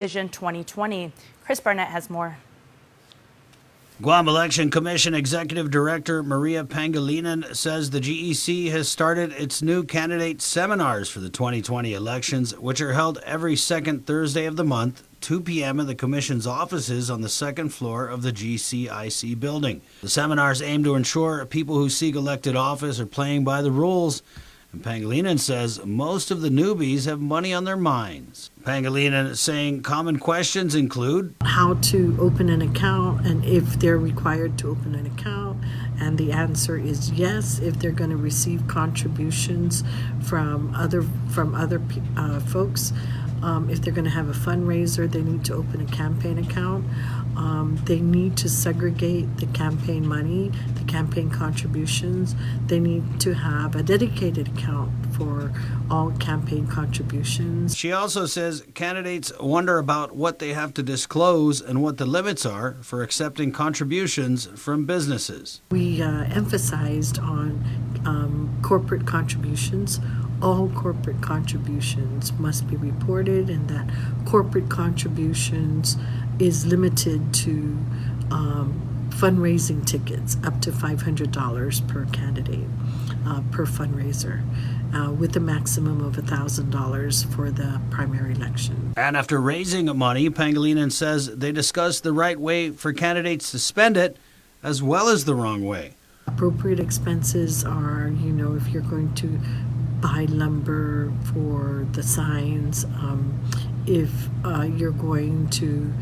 Vision 2020. Chris Barnett has more. Guam Election Commission Executive Director Maria Pangilinan says the GEC has started its new candidate seminars for the 2020 elections, which are held every second Thursday of the month, 2 p.m. in the Commission's offices on the second floor of the GCIC building. The seminars aim to ensure people who seek elected office are playing by the rules. And Pangilinan says most of the newbies have money on their minds. Pangilinan saying common questions include how to open an account and if they're required to open an account. And the answer is yes, if they're going to receive contributions from other folks. If they're going to have a fundraiser, they need to open a campaign account. They need to segregate the campaign money, the campaign contributions. They need to have a dedicated account for all campaign contributions. She also says candidates wonder about what they have to disclose and what the limits are for accepting contributions from businesses. We emphasized on corporate contributions. All corporate contributions must be reported, and that corporate contributions is limited to fundraising tickets up to $500 per candidate per fundraiser, with a maximum of $1,000 for the primary election. And after raising money, Pangilinan says they discussed the right way for candidates to spend it as well as the wrong way. Appropriate expenses are, if you're going to buy lumber for the signs, if you're going to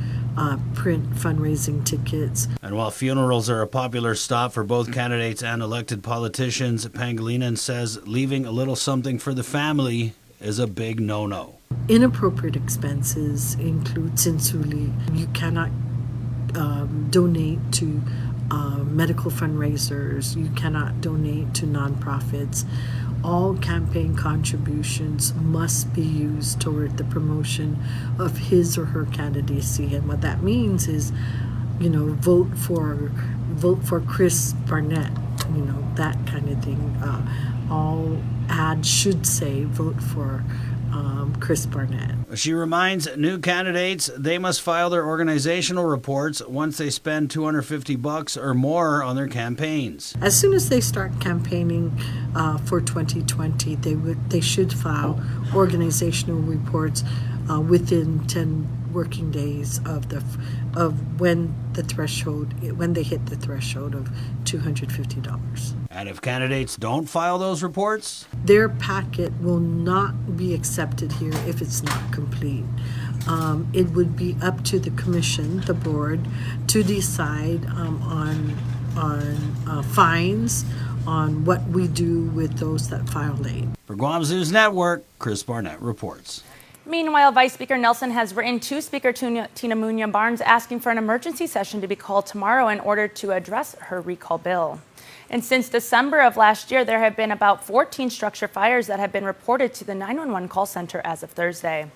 print fundraising tickets. And while funerals are a popular stop for both candidates and elected politicians, Pangilinan says leaving a little something for the family is a big no-no. Inappropriate expenses include sinsuli. You cannot donate to medical fundraisers. You cannot donate to nonprofits. All campaign contributions must be used toward the promotion of his or her candidacy. And what that means is, vote for Chris Barnett, that kind of thing. All ads should say vote for Chris Barnett. She reminds new candidates they must file their organizational reports once they spend $250 or more on their campaigns. As soon as they start campaigning for 2020, they should file organizational reports within 10 working days of when they hit the threshold of $250. And if candidates don't file those reports, their packet will not be accepted here if it's not complete. It would be up to the commission, the board, to decide on fines, on what we do with those that file late. For Guam's News Network, Chris Barnett reports. Meanwhile, Vice Speaker Nelson has written to Speaker Tina Munoz Barnes asking for an emergency session to be called tomorrow in order to address her recall bill. And since December of last year, there have been about 14 structure fires that have been reported to the 911 call center as of Thursday.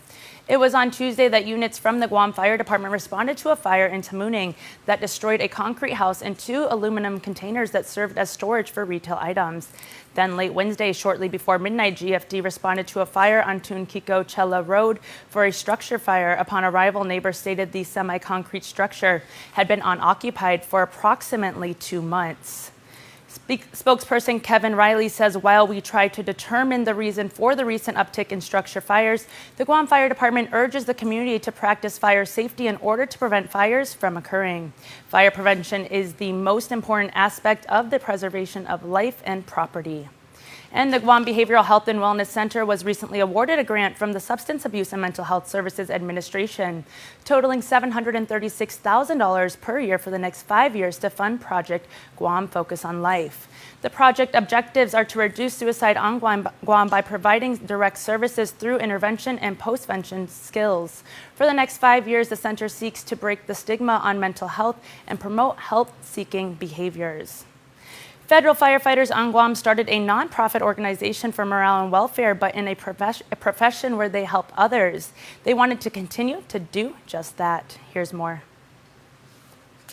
It was on Tuesday that units from the Guam Fire Department responded to a fire in Tamuning that destroyed a concrete house and 2 aluminum containers that served as storage for retail items. Then late Wednesday, shortly before midnight, GFD responded to a fire on Tunkiko Chela Road for a structure fire. Upon arrival, neighbors stated the semi-concrete structure had been unoccupied for approximately 2 months. Spokesperson Kevin Riley says while we try to determine the reason for the recent uptick in structure fires, the Guam Fire Department urges the community to practice fire safety in order to prevent fires from occurring. Fire prevention is the most important aspect of the preservation of life and property. And the Guam Behavioral Health and Wellness Center was recently awarded a grant from the Substance Abuse and Mental Health Services Administration, totaling $736,000 per year for the next 5 years to fund Project Guam Focus on Life. The project objectives are to reduce suicide on Guam by providing direct services through intervention and postvention skills. For the next 5 years, the center seeks to break the stigma on mental health and promote health-seeking behaviors. Federal firefighters on Guam started a nonprofit organization for morale and welfare, but in a profession where they help others. They wanted to continue to do just that. Here's more.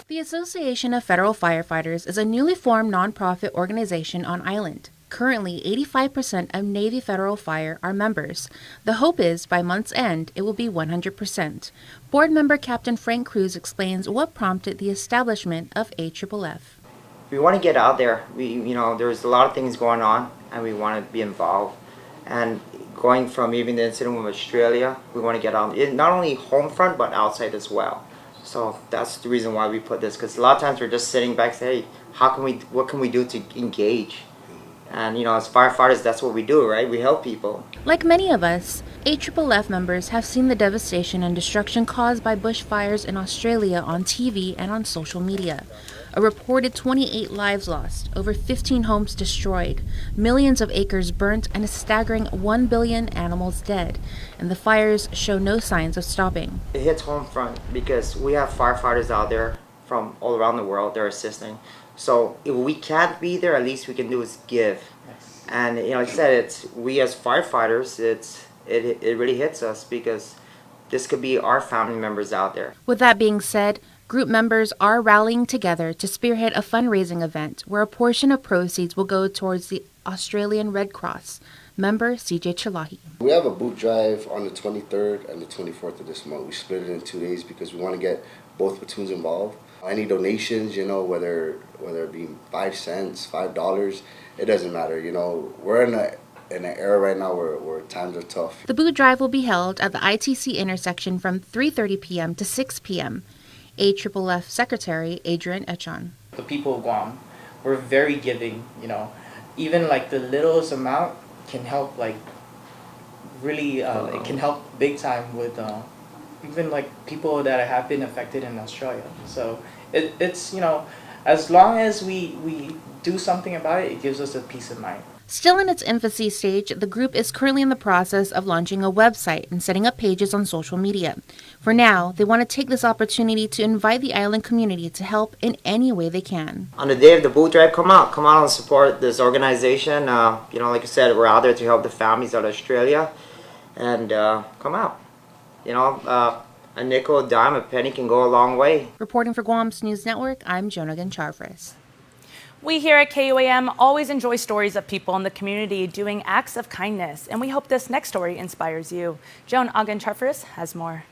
The Association of Federal Firefighters is a newly formed nonprofit organization on island. Currently, 85% of Navy Federal Fire are members. The hope is by month's end, it will be 100%. Board member Captain Frank Cruz explains what prompted the establishment of AFFF. We want to get out there. There's a lot of things going on, and we want to be involved. And going from even the incident with Australia, we want to get out, not only home front, but outside as well. So that's the reason why we put this, because a lot of times we're just sitting back saying, hey, what can we do to engage? And, as firefighters, that's what we do, right? We help people. Like many of us, AFFF members have seen the devastation and destruction caused by bushfires in Australia on TV and on social media. A reported 28 lives lost, over 15 homes destroyed, millions of acres burnt, and a staggering 1 billion animals dead. And the fires show no signs of stopping. It hits home front because we have firefighters out there from all around the world. They're assisting. So if we can't be there, at least we can do is give. Yes. And like I said, we as firefighters, it really hits us because this could be our family members out there. With that being said, group members are rallying together to spearhead a fundraising event where a portion of proceeds will go towards the Australian Red Cross. Member CJ Chilahi. We have a boot drive on the 23rd and the 24th of this month. We split it in 2 days because we want to get both platoons involved. Any donations, whether it be 5 cents, $5, it doesn't matter. We're in an era right now where times are tough. The boot drive will be held at the ITC intersection from 3:30 p.m. to 6 p.m. AFFF Secretary Adrian Echon. The people of Guam, we're very giving. Even like the littlest amount can help. Really, it can help big time with. Even like people that have been affected in Australia. So it's as long as we do something about it, it gives us a peace of mind. Still in its infancy stage, the group is currently in the process of launching a website and setting up pages on social media. For now, they want to take this opportunity to invite the island community to help in any way they can. On the day of the boot drive, come out and support this organization. Like I said, we're out there to help the families out of Australia, and come out. A nickel, a dime, a penny can go a long way. Reporting for Guam's News Network, I'm Jonah Charfris. We here at KUAM always enjoy stories of people in the community doing acts of kindness, and we hope this next story inspires you. Joan Charfris has more.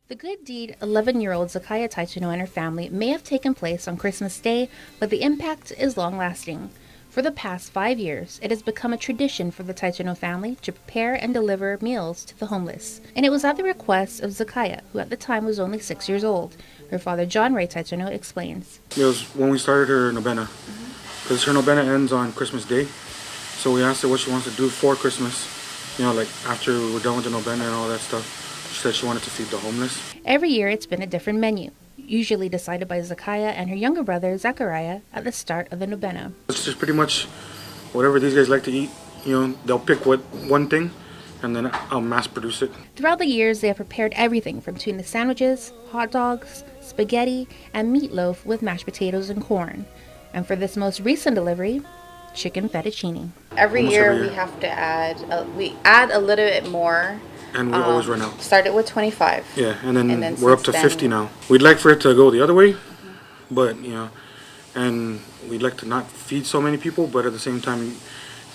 The good deed 11-year-old Zakaya Taitano and her family may have taken place on Christmas Day, but the impact is long-lasting. For the past 5 years, it has become a tradition for the Taitano family to prepare and deliver meals to the homeless. And it was at the request of Zakaya, who at the time was only 6 years old. Her father, John Ray Taitano, explains. It was when we started her novena, because her novena ends on Christmas Day. So we asked her what she wants to do for Christmas, after we're done with the novena and all that stuff. She said she wanted to feed the homeless. Every year it's been a different menu, usually decided by Zakaya and her younger brother, Zachariah, at the start of the novena. It's just pretty much whatever these guys like to eat. They'll pick one thing, and then I'll mass produce it. Throughout the years, they have prepared everything from tuna sandwiches, hot dogs, spaghetti, and meatloaf with mashed potatoes and corn. And for this most recent delivery, chicken fettuccine. Every year we have to add, we add a little bit more. And we always run out. Started with 25. Yeah, and then we're up to 50 now. We'd like for it to go the other way, but, and we'd like to not feed so many people, but at the same time,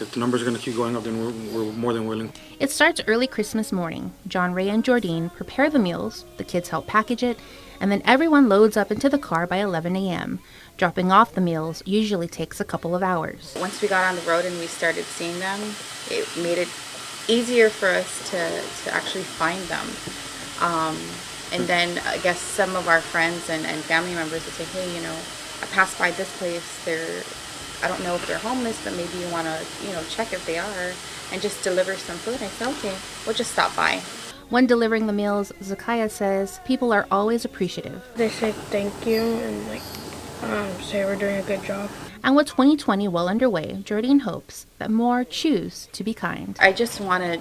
if the numbers are going to keep going up, then we're more than willing. It starts early Christmas morning. John Ray and Jordine prepare the meals, the kids help package it, and then everyone loads up into the car by 11 a.m. Dropping off the meals usually takes a couple of hours. Once we got on the road and we started seeing them, it made it easier for us to actually find them. And then I guess some of our friends and family members would say, hey, I passed by this place. I don't know if they're homeless, but maybe you want to, check if they are and just deliver some food. I said, okay, we'll just stop by. When delivering the meals, Zakaya says people are always appreciative. They say thank you and say we're doing a good job. And with 2020 well underway, Jordine hopes that more choose to be kind. I just want to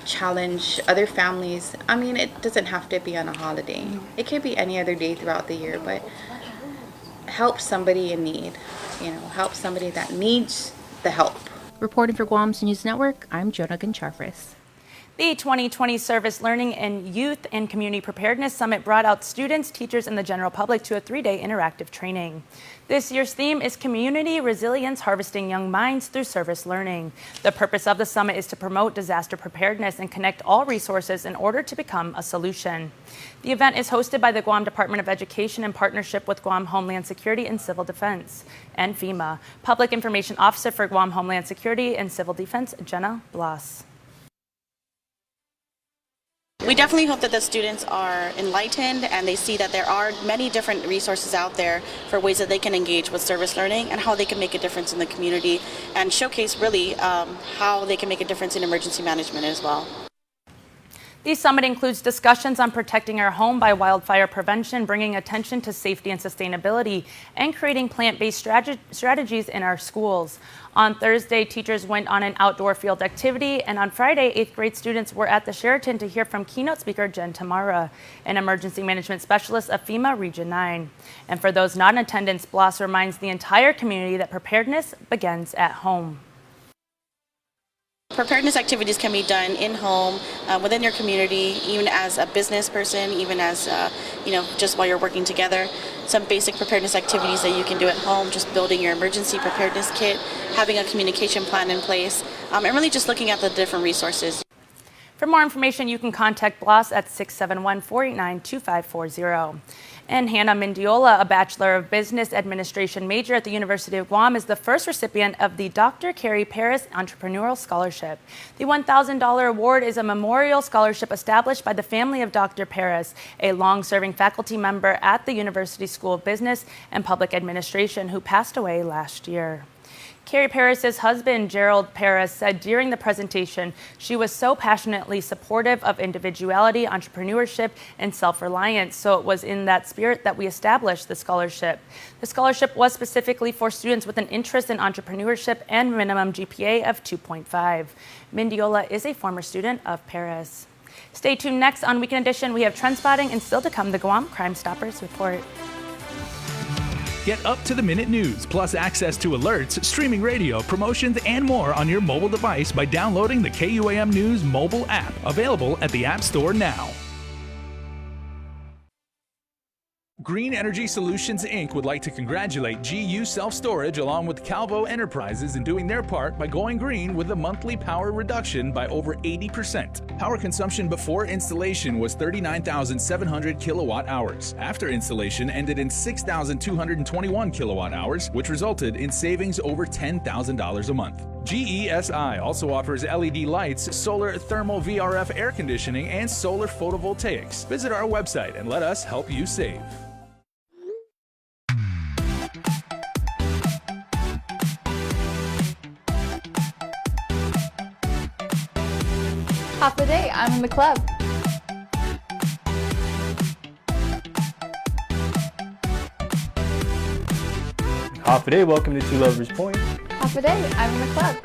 challenge other families. I mean, it doesn't have to be on a holiday. It could be any other day throughout the year, but help somebody in need. Help somebody that needs the help. Reporting for Guam's News Network, I'm Jonah Charfris. The 2020 Service Learning and Youth and Community Preparedness Summit brought out students, teachers, and the general public to a 3-day interactive training. This year's theme is Community Resilience, Harvesting Young Minds Through Service Learning. The purpose of the summit is to promote disaster preparedness and connect all resources in order to become a solution. The event is hosted by the Guam Department of Education in partnership with Guam Homeland Security and Civil Defense and FEMA. Public Information Officer for Guam Homeland Security and Civil Defense, Jenna Blas. We definitely hope that the students are enlightened and they see that there are many different resources out there for ways that they can engage with service learning and how they can make a difference in the community and showcase really how they can make a difference in emergency management as well. The summit includes discussions on protecting our home by wildfire prevention, bringing attention to safety and sustainability, and creating plant-based strategies in our schools. On Thursday, teachers went on an outdoor field activity, and on Friday, 8th grade students were at the Sheraton to hear from keynote speaker Jen Tamara, an emergency management specialist of FEMA Region 9. And for those not in attendance, Bloss reminds the entire community that preparedness begins at home. Preparedness activities can be done in home, within your community, even as a business person, even as, just while you're working together. Some basic preparedness activities that you can do at home, just building your emergency preparedness kit, having a communication plan in place, and really just looking at the different resources. For more information, you can contact Bloss at 671-489-2540. And Hannah Mendiola, a Bachelor of Business Administration major at the University of Guam, is the first recipient of the Dr. Kerry Paris Entrepreneurial Scholarship. The $1,000 award is a memorial scholarship established by the family of Dr. Paris, a long-serving faculty member at the University School of Business and Public Administration who passed away last year. Kerry Paris's husband, Gerald Paris, said during the presentation she was so passionately supportive of individuality, entrepreneurship, and self-reliance. So it was in that spirit that we established the scholarship. The scholarship was specifically for students with an interest in entrepreneurship and minimum GPA of 2.5. Mendiola is a former student of Paris. Stay tuned next on Weekend Edition. We have trend spotting and still to come the Guam Crime Stoppers report. Get up-to-the-minute news, plus access to alerts, streaming radio, promotions, and more on your mobile device by downloading the KUAM News mobile app, available at the App Store now. Green Energy Solutions, Inc. would like to congratulate GU Self-Storage along with Calvo Enterprises in doing their part by going green with a monthly power reduction by over 80%. Power consumption before installation was 39,700 kilowatt hours. After installation ended in 6,221 kilowatt hours, which resulted in savings over $10,000 a month. GESI also offers LED lights, solar thermal VRF air conditioning, and solar photovoltaics. Visit our website and let us help you save. Half the day, I'm in the club. Half a day, welcome to Two Lovers Point. Half a day, I'm in the club.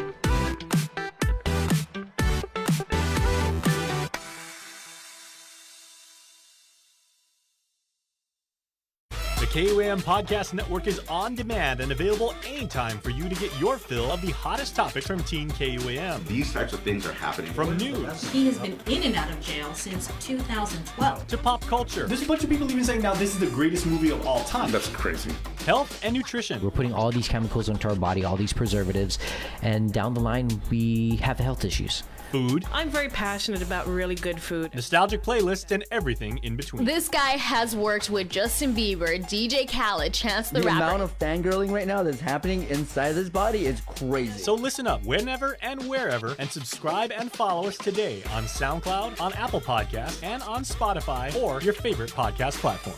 The KUAM Podcast Network is on demand and available anytime for you to get your fill of the hottest topics from Teen KUAM. These types of things are happening. From news. He has been in and out of jail since 2012. To pop culture. There's a bunch of people even saying now this is the greatest movie of all time. That's crazy. Health and nutrition. We're putting all these chemicals into our body, all these preservatives, and down the line we have health issues. Food. I'm very passionate about really good food. Nostalgic playlists and everything in between. This guy has worked with Justin Bieber, DJ Khaled, Chance the Rapper. The amount of fangirling right now that's happening inside this body is crazy. So listen up whenever and wherever and subscribe and follow us today on SoundCloud, on Apple Podcasts, and on Spotify or your favorite podcast platform.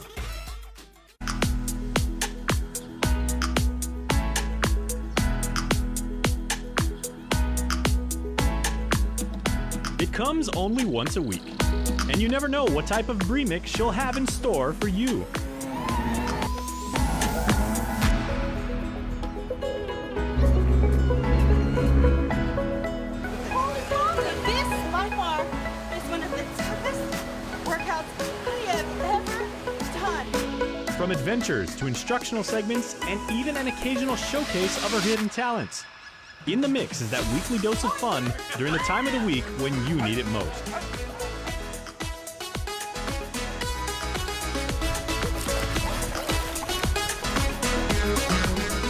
It comes only once a week, and you never know what type of remix she'll have in store for you. This, by far, is one of the toughest workouts I have ever done. From adventures to instructional segments and even an occasional showcase of her hidden talents. In the Mix is that weekly dose of fun during the time of the week when you need it most.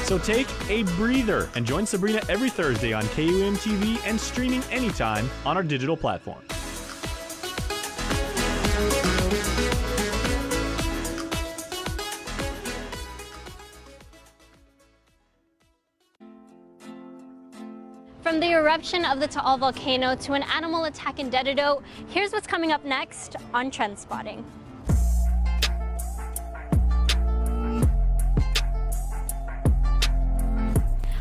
So take a breather and join Sabrina every Thursday on KUAM TV and streaming anytime on our digital platform. From the eruption of the Taal volcano to an animal attack in Dededo, here's what's coming up next on Trend Spotting.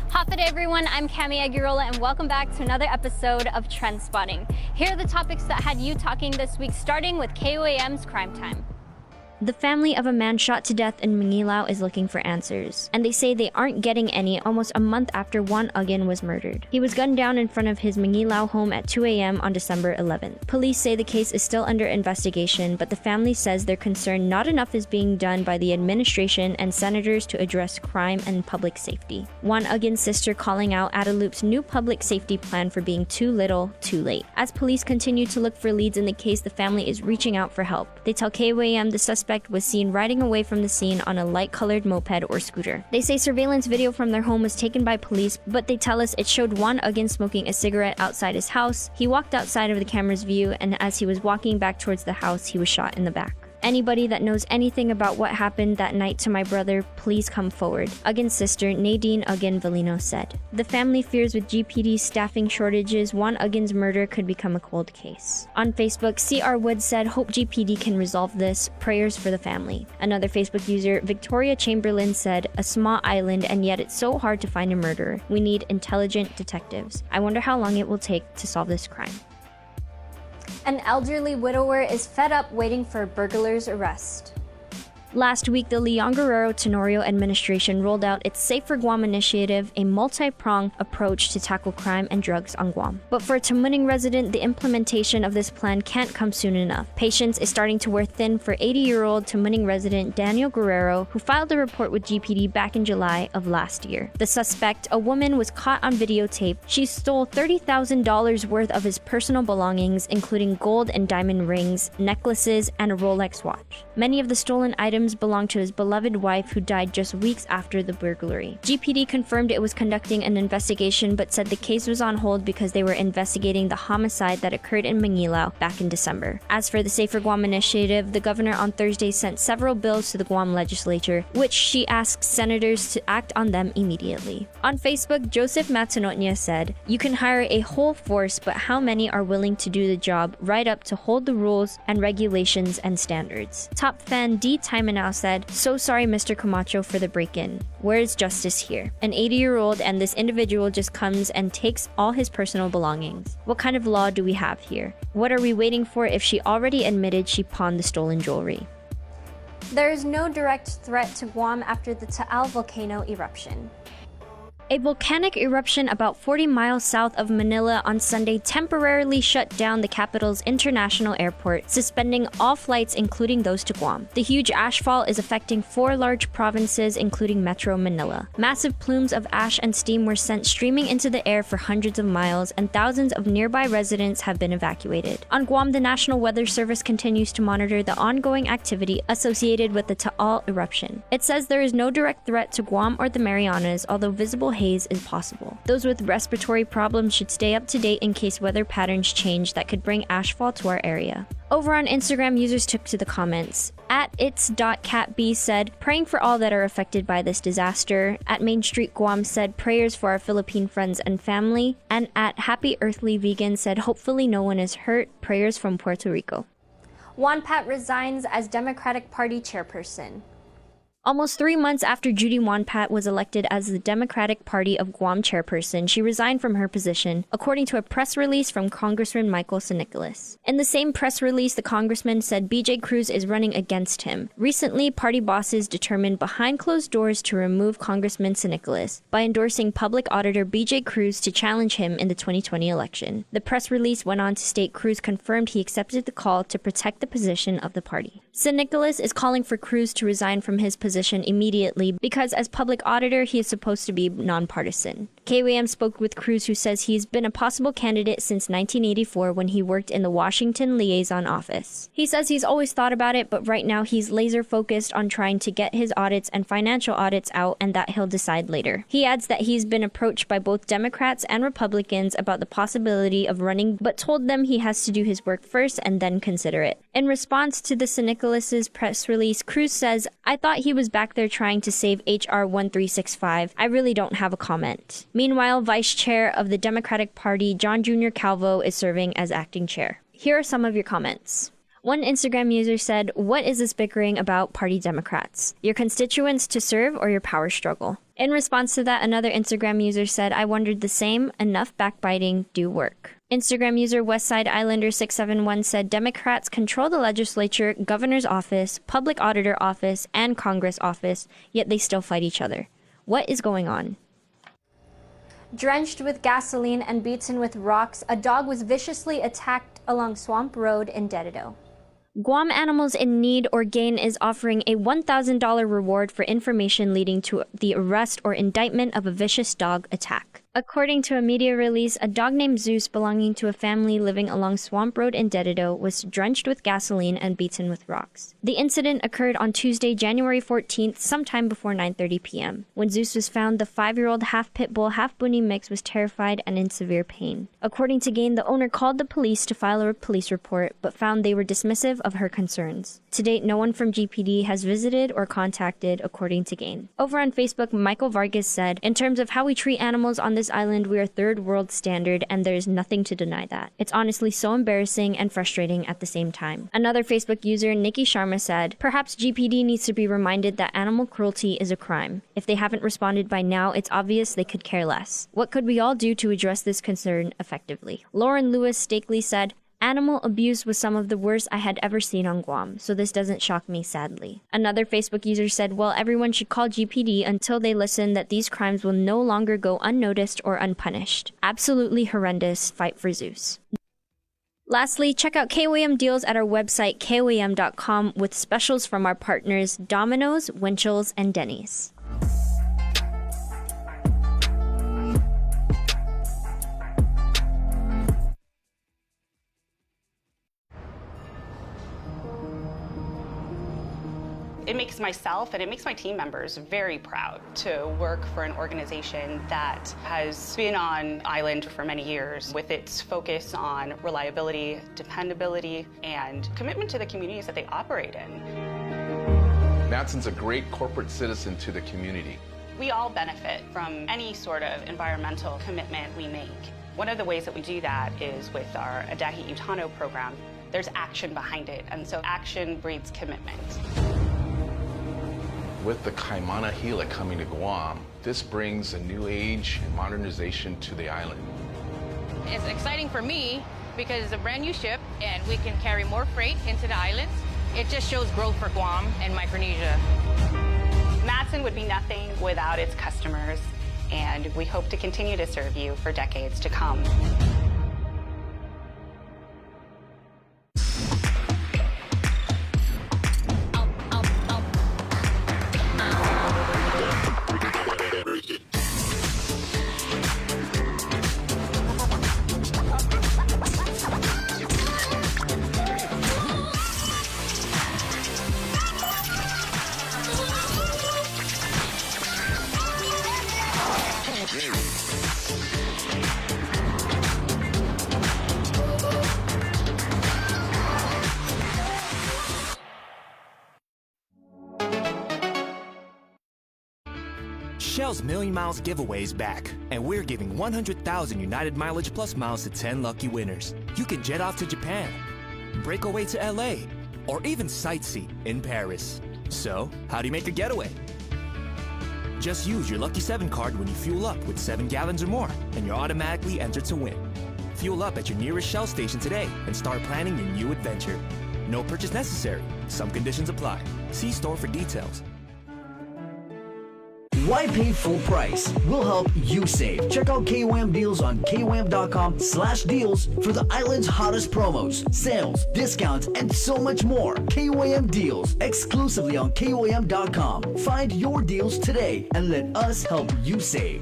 Hafa day, everyone. I'm Cami Aguirola, and welcome back to another episode of Trend Spotting. Here are the topics that had you talking this week, starting with KUAM's Crime Time. The family of a man shot to death in Mangilao is looking for answers, and they say they aren't getting any almost a month after Juan Agin was murdered. He was gunned down in front of his Mangilao home at 2 a.m. on December 11th. Police say the case is still under investigation, but the family says they're concerned not enough is being done by the administration and senators to address crime and public safety. Juan Agin's sister calling out Adaloop's new public safety plan for being too little, too late. As police continue to look for leads in the case, the family is reaching out for help. They tell KUAM the suspect was seen riding away from the scene on a light-colored moped or scooter. They say surveillance video from their home was taken by police, but they tell us it showed Juan Agin smoking a cigarette outside his house. He walked outside of the camera's view, and as he was walking back towards the house, he was shot in the back. Anybody that knows anything about what happened that night to my brother, please come forward, Agin's sister Nadine Agin Valino said. The family fears with GPD's staffing shortages, Juan Agin's murder could become a cold case. On Facebook, CR Wood said, hope GPD can resolve this, prayers for the family. Another Facebook user, Victoria Chamberlain, said, a small island and yet it's so hard to find a murderer. We need intelligent detectives. I wonder how long it will take to solve this crime. An elderly widower is fed up waiting for a burglar's arrest. Last week, the Leon Guerrero Tenorio administration rolled out its Safe for Guam initiative, a multi-pronged approach to tackle crime and drugs on Guam. But for a Tamuning resident, the implementation of this plan can't come soon enough. Patience is starting to wear thin for 80-year-old Tamuning resident Daniel Guerrero, who filed a report with GPD back in July of last year. The suspect, a woman, was caught on videotape. She stole $30,000 worth of his personal belongings, including gold and diamond rings, necklaces, and a Rolex watch. Many of the stolen items belonged to his beloved wife, who died just weeks after the burglary. GPD confirmed it was conducting an investigation, but said the case was on hold because they were investigating the homicide that occurred in Mangilao back in December. As for the Safer Guam initiative, the governor on Thursday sent several bills to the Guam legislature, which she asked senators to act on them immediately. On Facebook, Joseph Matanotnia said, you can hire a whole force, but how many are willing to do the job right up to hold the rules and regulations and standards? Top fan D. Time now said, so sorry Mr. Camacho for the break-in. Where is justice here? An 80-year-old and this individual just comes and takes all his personal belongings. What kind of law do we have here? What are we waiting for if she already admitted she pawned the stolen jewelry? There is no direct threat to Guam after the Taal volcano eruption. A volcanic eruption about 40 miles south of Manila on Sunday temporarily shut down the capital's international airport, suspending all flights including those to Guam. The huge ashfall is affecting 4 large provinces including Metro Manila. Massive plumes of ash and steam were sent streaming into the air for hundreds of miles, and thousands of nearby residents have been evacuated. On Guam, the National Weather Service continues to monitor the ongoing activity associated with the Taal eruption. It says there is no direct threat to Guam or the Marianas, although visible haze is possible. Those with respiratory problems should stay up to date in case weather patterns change that could bring ashfall to our area. Over on Instagram, users took to the comments. At its.catb said, praying for all that are affected by this disaster. At Main Street Guam said, prayers for our Philippine friends and family. And at Happy Earthly Vegan said, hopefully no one is hurt. Prayers from Puerto Rico. Juan Pat resigns as Democratic Party chairperson. Almost 3 months after Judy Wanpat was elected as the Democratic Party of Guam chairperson, she resigned from her position, according to a press release from Congressman Michael San Nicolas. In the same press release, the congressman said BJ Cruz is running against him. Recently, party bosses determined behind closed doors to remove Congressman San Nicolas by endorsing public auditor BJ Cruz to challenge him in the 2020 election. The press release went on to state Cruz confirmed he accepted the call to protect the position of the party. San Nicolas is calling for Cruz to resign from his position position immediately because as public auditor, he is supposed to be nonpartisan. KUAM spoke with Cruz, who says he's been a possible candidate since 1984 when he worked in the Washington Liaison Office. He says he's always thought about it, but right now he's laser focused on trying to get his audits and financial audits out, and that he'll decide later. He adds that he's been approached by both Democrats and Republicans about the possibility of running, but told them he has to do his work first and then consider it. In response to the St. Nicholas's press release, Cruz says, "I thought he was back there trying to save HR 1365. I really don't have a comment." Meanwhile, Vice Chair of the Democratic Party, John Jr. Calvo, is serving as acting chair. Here are some of your comments. One Instagram user said, "What is this bickering about, party Democrats? Your constituents to serve or your power struggle?" In response to that, another Instagram user said, "I wondered the same. Enough backbiting, do work." Instagram user Westside Islander 671 said, "Democrats control the legislature, governor's office, public auditor office, and Congress office, yet they still fight each other. What is going on?" Drenched with gasoline and beaten with rocks, a dog was viciously attacked along Swamp Road in Dededo. Guam Animals in Need or GAIN is offering a $1,000 reward for information leading to the arrest or indictment of a vicious dog attack. According to a media release, a dog named Zeus belonging to a family living along Swamp Road in Dededo was drenched with gasoline and beaten with rocks. The incident occurred on Tuesday, January 14th, sometime before 9:30 p.m. When Zeus was found, the 5-year-old half pit bull, half bunny mix was terrified and in severe pain. According to GAIN, the owner called the police to file a police report, but found they were dismissive of her concerns. To date, no one from GPD has visited or contacted, according to GAIN. Over on Facebook, Michael Vargas said, "In terms of how we treat animals on this island, we are third world standard, and there is nothing to deny that. It's honestly so embarrassing and frustrating at the same time." Another Facebook user, Nikki Sharma, said, "Perhaps GPD needs to be reminded that animal cruelty is a crime. If they haven't responded by now, it's obvious they could care less. What could we all do to address this concern effectively?" Lauren Lewis Stakely said, "Animal abuse was some of the worst I had ever seen on Guam, so this doesn't shock me, sadly." Another Facebook user said, "Well, everyone should call GPD until they listen that these crimes will no longer go unnoticed or unpunished. Absolutely horrendous. Fight for Zeus." Lastly, check out KUAM deals at our website, KUAM.com, with specials from our partners Domino's, Winchell's, and Denny's. It makes myself and it makes my team members very proud to work for an organization that has been on island for many years with its focus on reliability, dependability, and commitment to the communities that they operate in. Matson's a great corporate citizen to the community. We all benefit from any sort of environmental commitment we make. One of the ways that we do that is with our Adahi Utano program. There's action behind it, and so action breeds commitment. With the Kaimana Hila coming to Guam, this brings a new age and modernization to the island. It's exciting for me because it's a brand new ship and we can carry more freight into the islands. It just shows growth for Guam and Micronesia. Matson would be nothing without its customers, and we hope to continue to serve you for decades to come. Shell's Million Miles giveaway is back, and we're giving 100,000 United Mileage Plus miles to 10 lucky winners. You can jet off to Japan, break away to LA, or even sightsee in Paris. So, how do you make a getaway? Just use your Lucky 7 card when you fuel up with 7 gallons or more, and you're automatically entered to win. Fuel up at your nearest Shell station today and start planning your new adventure. No purchase necessary. Some conditions apply. See store for details. Why pay full price? We'll help you save. Check out KUAM deals on KUAM.com/deals for the island's hottest promos, sales, discounts, and so much more. KUAM deals exclusively on KUAM.com. Find your deals today and let us help you save.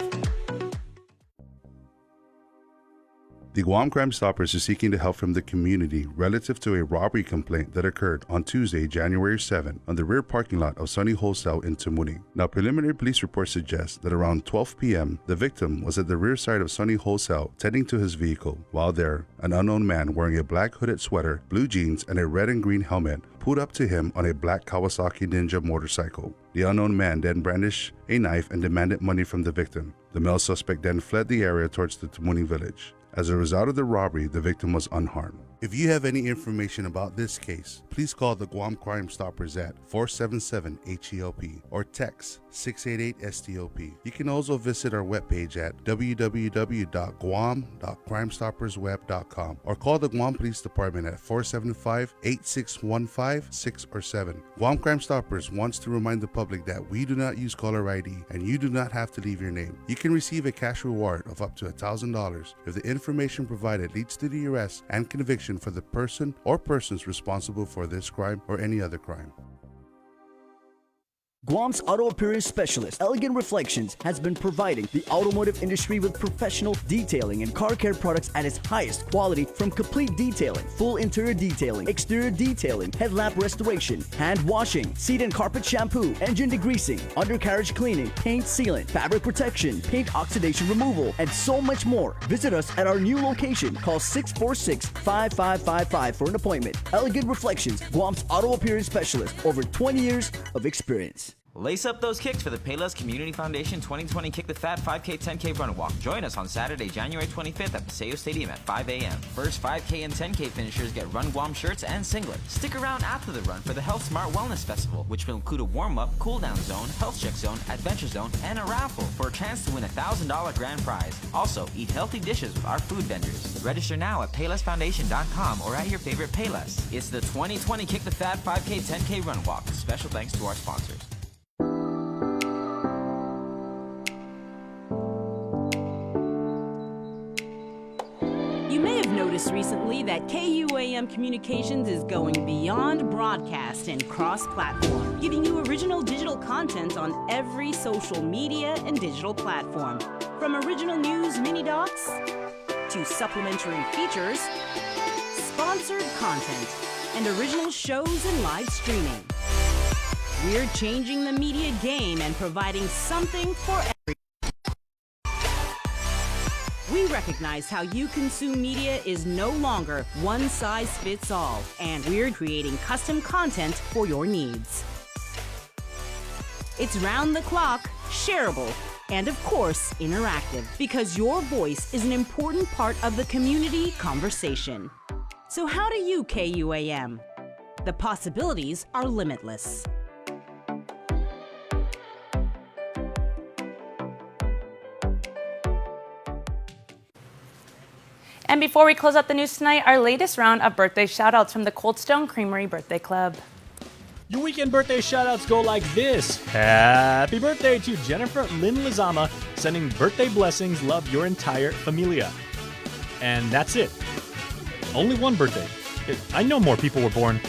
The Guam Crime Stoppers is seeking the help from the community relative to a robbery complaint that occurred on Tuesday, January 7, on the rear parking lot of Sunny Wholesale in Tamuning. Now, preliminary police reports suggest that around 12 p.m., the victim was at the rear side of Sunny Wholesale tending to his vehicle. While there, an unknown man wearing a black hooded sweater, blue jeans, and a red and green helmet pulled up to him on a black Kawasaki Ninja motorcycle. The unknown man then brandished a knife and demanded money from the victim. The male suspect then fled the area towards the Tamuning village. As a result of the robbery, the victim was unharmed. If you have any information about this case, please call the Guam Crime Stoppers at 477-HELP or text 688-STOP. You can also visit our webpage at www.guam.crimestoppersweb.com or call the Guam Police Department at 475-8615, 6 or 7. Guam Crime Stoppers wants to remind the public that we do not use caller ID and you do not have to leave your name. You can receive a cash reward of up to $1,000 if the information provided leads to the arrest and conviction for the person or persons responsible for this crime or any other crime. Guam's auto appearance specialist, Elegant Reflections, has been providing the automotive industry with professional detailing and car care products at its highest quality, from complete detailing, full interior detailing, exterior detailing, headlamp restoration, hand washing, seat and carpet shampoo, engine degreasing, undercarriage cleaning, paint sealant, fabric protection, paint oxidation removal, and so much more. Visit us at our new location. Call 646-5555 for an appointment. Elegant Reflections, Guam's auto appearance specialist, over 20 years of experience. Lace up those kicks for the Payless Community Foundation 2020 Kick the Fat 5K 10K Run Walk. Join us on Saturday, January 25th at Paseo Stadium at 5 a.m. First 5K and 10K finishers get Run Guam shirts and singlets. Stick around after the run for the Health Smart Wellness Festival, which will include a warm-up, cool-down zone, health check zone, adventure zone, and a raffle for a chance to win a $1,000 grand prize. Also, eat healthy dishes with our food vendors. Register now at PaylessFoundation.com or at your favorite Payless. It's the 2020 Kick the Fat 5K 10K Run Walk. Special thanks to our sponsors. You may have noticed recently that KUAM Communications is going beyond broadcast and cross-platform, giving you original digital content on every social media and digital platform. From original news mini-docs to supplementary features, sponsored content, and original shows and live streaming. We're changing the media game and providing something for everyone. We recognize how you consume media is no longer one size fits all, and we're creating custom content for your needs. It's round the clock, shareable, and of course, interactive, because your voice is an important part of the community conversation. So how do you KUAM? The possibilities are limitless. And before we close out the news tonight, our latest round of birthday shout-outs from the Cold Stone Creamery Birthday Club. Your weekend birthday shout-outs go like this. Happy birthday to Jennifer Lynn Lizama, sending birthday blessings, love your entire familia. And that's it. Only one birthday. I know more people were born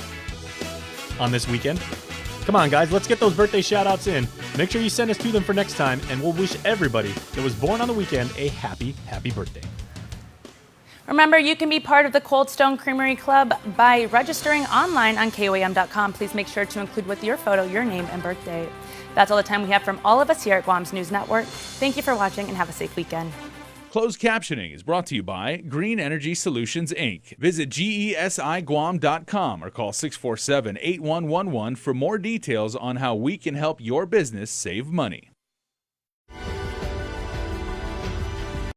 on this weekend. Come on, guys, let's get those birthday shout-outs in. Make sure you send us to them for next time, and we'll wish everybody that was born on the weekend a happy, happy birthday. Remember, you can be part of the Cold Stone Creamery Club by registering online on KUAM.com. Please make sure to include with your photo your name and birthday. That's all the time we have from all of us here at Guam's News Network. Thank you for watching and have a safe weekend. Closed captioning is brought to you by Green Energy Solutions, Inc. Visit GESIGuam.com or call 647-8111 for more details on how we can help your business save money.